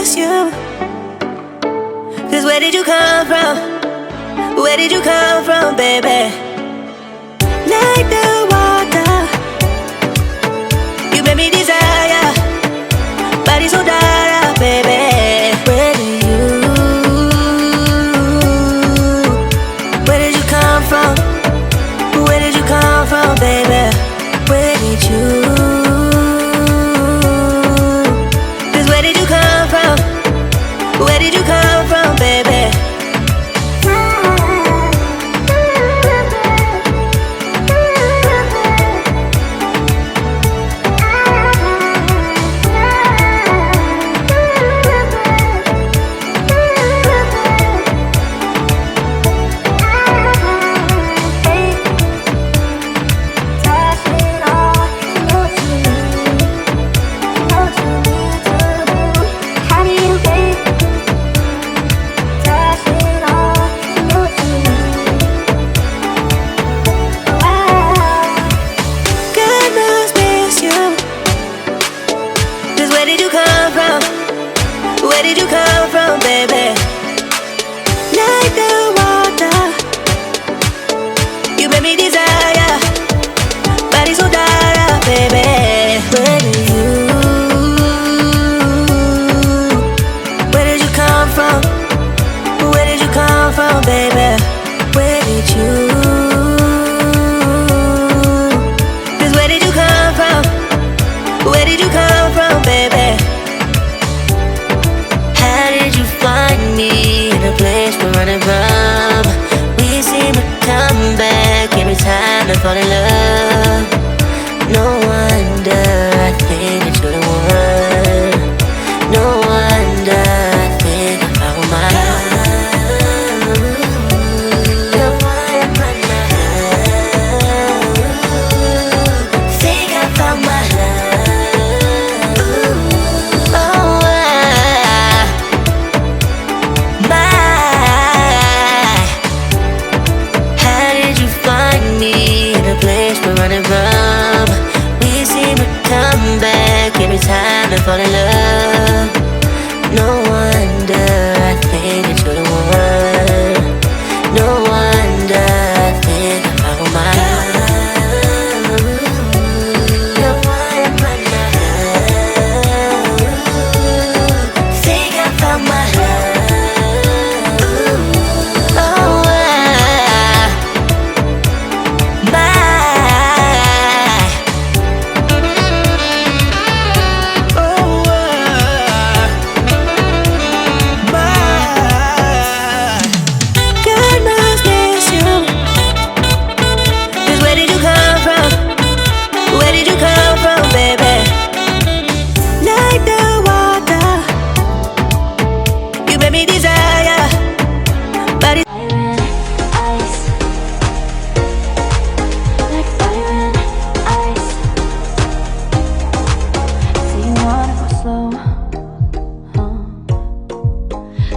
miss you. Cause where did you come from? Where did you come from, baby? Like the water, you made me desire. Body so dark, baby. Where did you come from? Where did you come from, baby? Where did you? Cause where did you come from? Where did you come from, baby?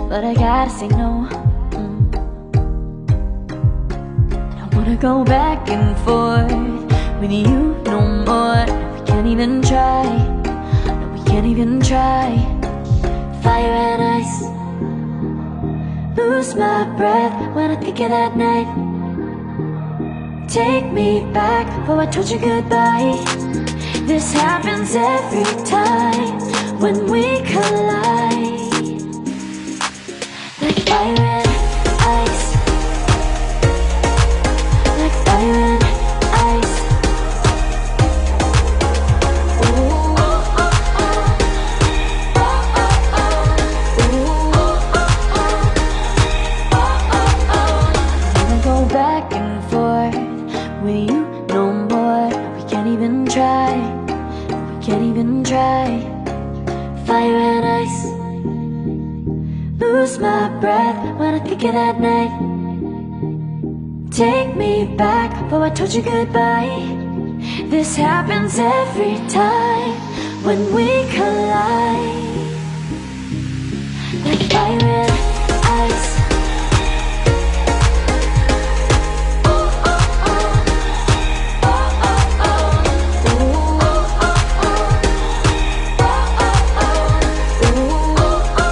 But I gotta say no. Don't wanna go back and forth with you no more. We can't even try. No, we can't even try. Fire and ice. Lose my breath when I think of that night. Take me back before I told you goodbye. This happens every time when we collide. Like fire and ice. Like fire and ice. Ooh, oh, oh, oh. Oh, oh, oh. Ooh, oh, oh, oh. Oh, oh, oh. Never go back and forth with you no more. We can't even try. We can't even try. Fire and ice. Lose my breath when I think of that night. Take me back before I told you goodbye. This happens every time when we collide. Like fire and ice. Oh, oh, oh. Oh, oh, oh. Ooh, oh, oh, oh. Oh, oh, oh. Ooh, oh, oh.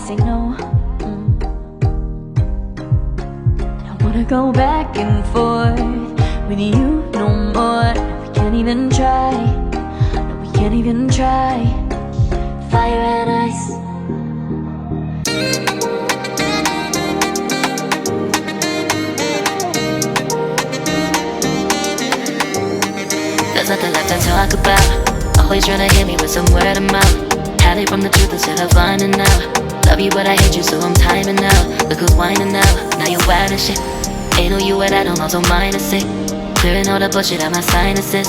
say no. Don't wanna go back and forth with you no more. We can't even try. No, we can't even try. Fire and ice. There's nothing left to talk about. Always trying to hit me with some word of mouth. Hide it from the truth instead of finding out. Love you but I hate you so I'm timing out. Look who's whining now, now you're wild and shit. Ain't no you at I don't also mind to say. Clearing all the bullshit out my sinuses.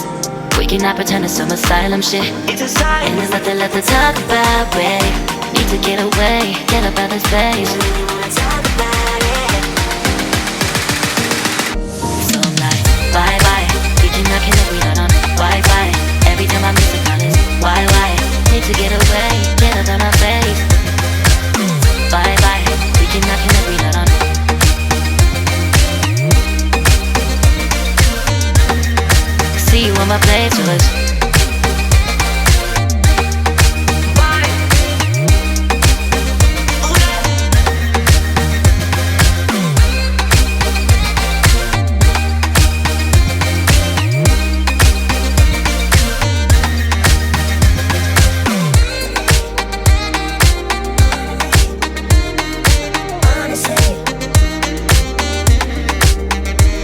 We cannot pretend it's some asylum shit. And there's nothing left to talk about, babe. Need to get away, get up out of space. So I'm like, bye bye. We cannot connect, we not on Wi-Fi. Every time I miss a call is why? Need to get away, get up out my face. Bye bye. We cannot connect, we not on. See you on my playlist.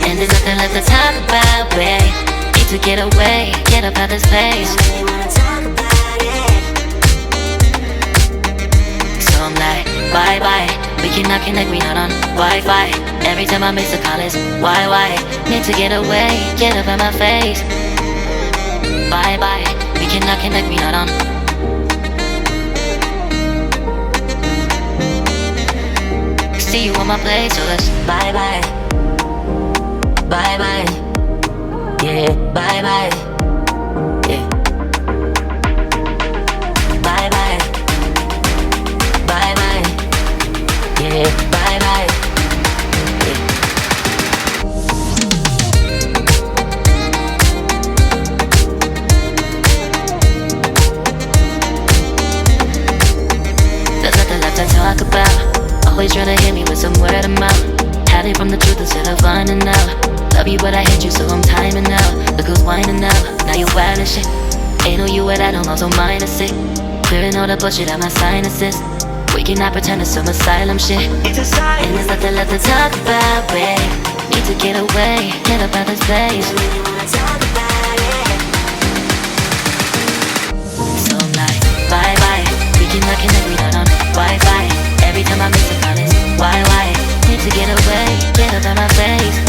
And there's nothing left to talk about, babe. Need to get away, get up out this place. So I'm like, bye bye. We cannot connect, we not on Wi-Fi. Every time I miss a call is why? Need to get away, get up out my face. Bye bye. We cannot connect, we not on. See you on my playlist. Bye bye. Bye bye. Yeah, bye bye. Yeah. Bye bye. Bye bye. Yeah, bye bye. Yeah. There's nothing left to talk about. Always trying to hit me with some word of mouth. Hide it from the truth instead of finding out. Love you but I hate you so I'm timing out. Look who's whining now, now you're wild and shit. Ain't no you at I don't also mind to say. Clearing all the bullshit out my sinuses. We cannot pretend it's some asylum shit. And there's nothing left to talk about, babe. Need to get away, get up out this place. So I'm like, bye bye. We cannot connect, we not on Wi-Fi. Every time I miss a call is why? Need to get away, get up out my face.